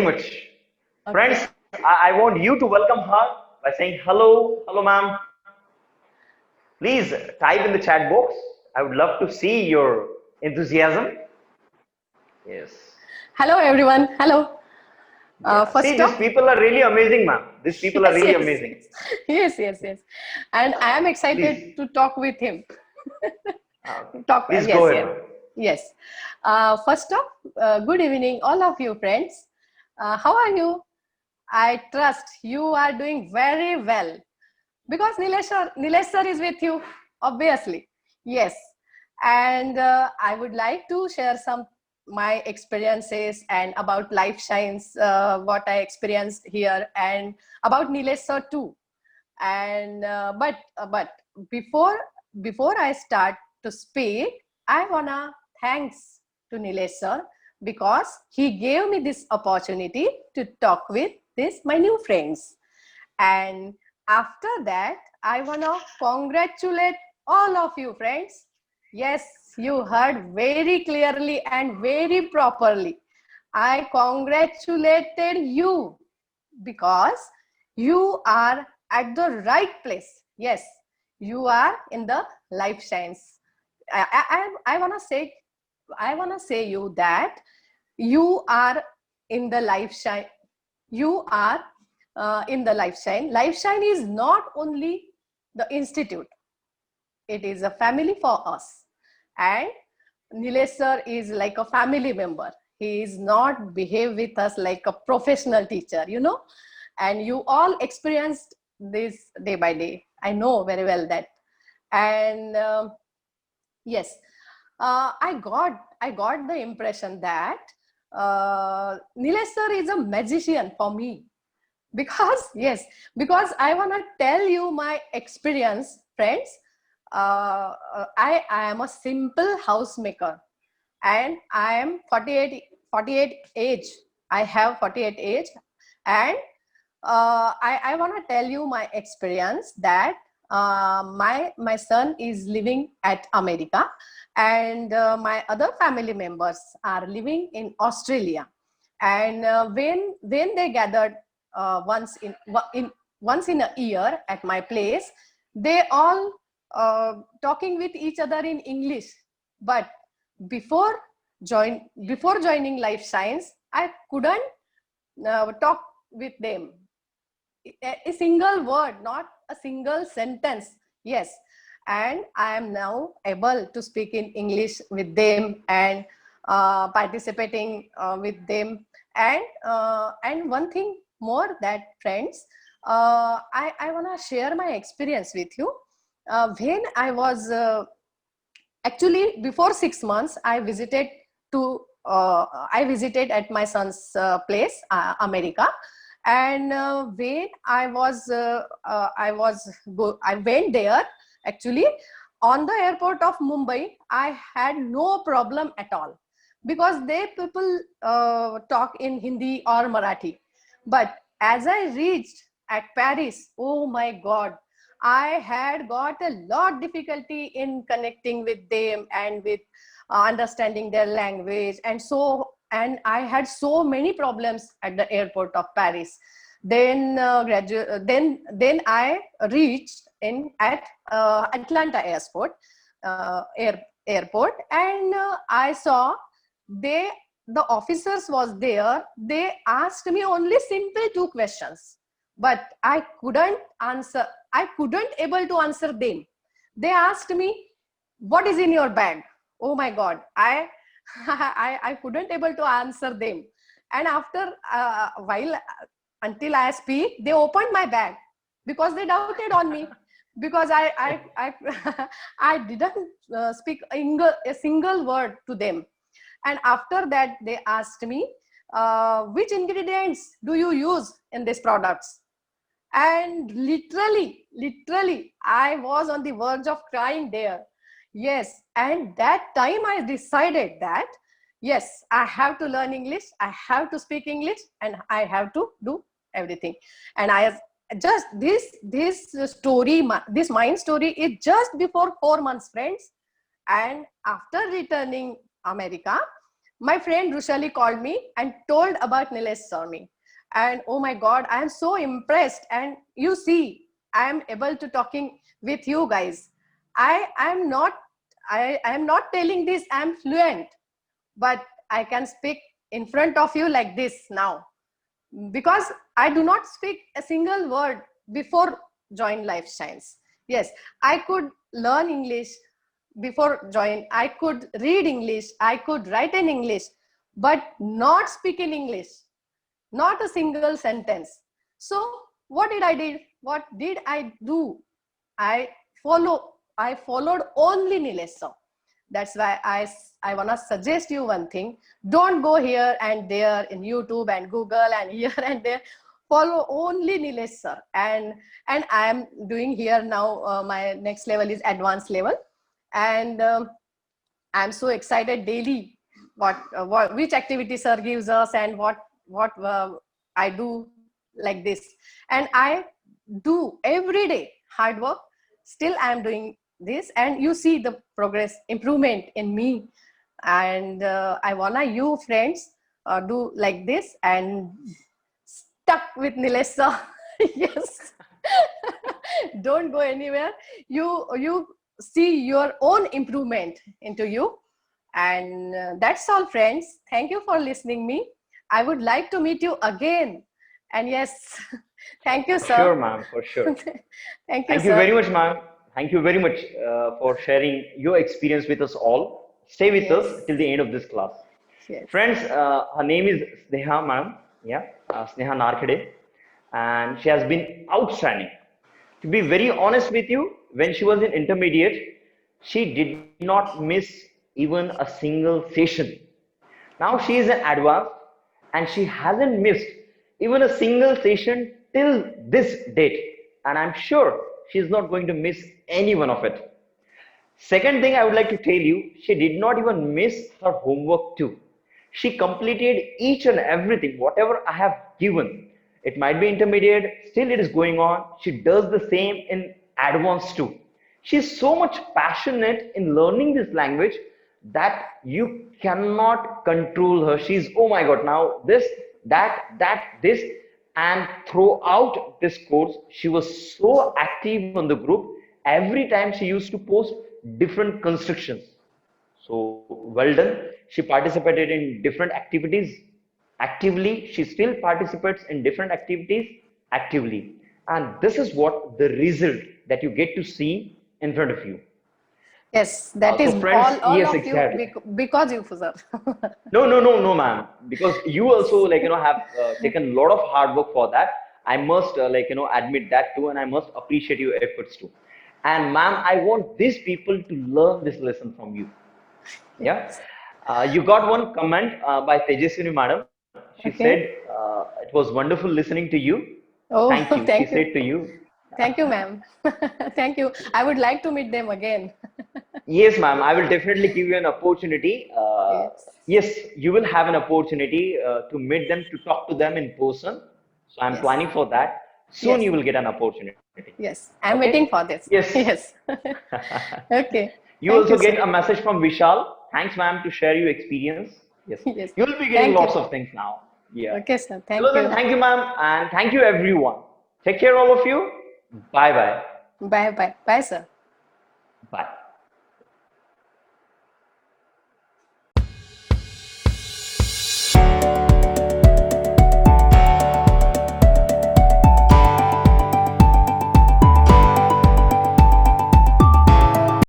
very much. Okay. Friends, I want you to welcome her by saying hello, hello ma'am. Please type in the chat box. I would love to see your enthusiasm. Yes. Hello, everyone. Hello. Yeah. See, First these off, people are really amazing, ma'am. These people are yes, really yes, amazing. yes, yes, yes, yes. And I am excited Please, to talk with him. uh, Talk, please go yes, ahead, yes, ma'am. yes. First off, good evening, all of you friends. How are you? I trust you are doing very well because Nilesh sir is with you, obviously. Yes. And I would like to share some my experiences and about life science, what I experienced here, and about Nilesh sir too. And but before before I start to speak, I wanna thanks to Nilesh sir because he gave me this opportunity to talk with this my new friends. And after that, I wanna congratulate all of you friends. Yes, you heard very clearly and very properly. I congratulated you because you are at the right place. Yes, you are in the life science. I wanna say, I wanna say you that you are in the life science. You are in the life science. Life science is not only the institute; it is a family for us. And Nilesh sir is like a family member. He is not behave with us like a professional teacher, you know. And you all experienced this day by day. I know very well that. And yes, I got the impression that Nilesh sir is a magician for me because yes, because I want to tell you my experience, friends. I am a simple housemaker and I am 48 age. I have 48 age. And I want to tell you my experience that my son is living at America, and my other family members are living in Australia. And when they gathered in once in a year at my place, they all talking with each other in English. But before before joining life science, I couldn't talk with them a single word, not a single sentence. Yes. And I am now able to speak in English with them and participating with them. And one thing more that friends, I want to share my experience with you. When I was actually before 6 months, I visited at my son's place, America. And when I went there actually on the airport of Mumbai. I had no problem at all because they people talk in Hindi or Marathi. But as I reached at Paris, oh my God, I had got a lot difficulty in connecting with them and with understanding their language. And I had so many problems at the airport of Paris. Then I reached in at Atlanta airport, and I saw they the officers was there. They asked me only simple two questions, but I couldn't able to answer them. They asked me, what is in your bag? Oh my God, I couldn't able to answer them. And after while until I speak, they opened my bag because they doubted on me because I didn't speak a single word to them. And after that, they asked me, which ingredients do you use in these products? And literally I was on the verge of crying there. Yes. And that time I decided that yes, I have to learn English, I have to speak English, and I have to do everything. And I just this story, this mind story is just before 4 months, friends. And after returning America, my friend Rushali called me and told about Nilesh Sawhney. And oh my God, I am so impressed. And you see, I am able to talking with you guys. I am not telling this I am fluent, but I can speak in front of you like this now, because I do not speak a single word before join Life Science. Yes, I could learn English before join. I could read English. I could write in English, but not speak in English. Not a single sentence. So what did I did? What did I do? I I followed only Nilesh sir. That's why I wanna suggest you one thing. Don't go here and there in YouTube and Google and here and there. Follow only Nilesh sir. And I am doing here now. My next level is advanced level, and I'm so excited daily. Which activity sir gives us, and what I do like this, and I do every day hard work. Still, I'm doing this, and you see the progress, improvement in me. And I wanna you friends do like this and stuck with Nilesh sir. Yes. Don't go anywhere. You see your own improvement into you. And that's all, friends. Thank you for listening me. I would like to meet you again. And yes, thank you, For sure, sir. ma'am, for sure. Thank you, Thank you sir. very much, ma'am. Thank you very much for sharing your experience with us all. Stay with us Yes, till the end of this class. yes. Friends, her name is Sneha, madam. Yeah, Sneha Narkhade. And she has been outstanding. To be very honest with you, when she was in intermediate, she did not miss even a single session. Now she is an advanced and she hasn't missed even a single session till this date. And I'm sure she's not going to miss any one of it. Second thing I would like to tell you, she did not even miss her homework too. She completed each and everything, whatever I have given. It might be intermediate, still it is going on. She does the same in advanced too. She is so much passionate in learning this language that you cannot control her. She's, oh my God, now this, this. And throughout this course, she was so active on the group. Every time she used to post different constructions. So well done. She participated in different activities actively. She still participates in different activities actively. And this is what the result that you get to see in front of you. Yes, that So is friends, all yes, of you exactly. because you, sir. No, ma'am. Because you also have taken a lot of hard work for that. I must admit that too, and I must appreciate your efforts too. And ma'am, I want these people to learn this lesson from you. Yeah. Yes. You got one comment by Tejaswini madam. She said, Okay. it was wonderful listening to you. Oh, Thank you. She thank said you. to you. Thank you, ma'am. Thank you. I would like to meet them again. Yes, ma'am. I will definitely give you an opportunity. Yes. Yes, you will have an opportunity to meet them, to talk to them in person. So I'm Yes. planning for that. Soon Yes. you will get an opportunity. Yes. I'm Okay? waiting for this. Yes. Yes. Okay. You Thank also you, get sir. a message from Vishal. Thanks, ma'am, to share your experience. Yes. Yes. You will be getting Thank lots you. of things now. Yeah. Okay, sir. Hello, Thank then. you. Thank you, ma'am. And thank you, everyone. Take care, all of you. Bye bye. Bye bye. Bye, sir.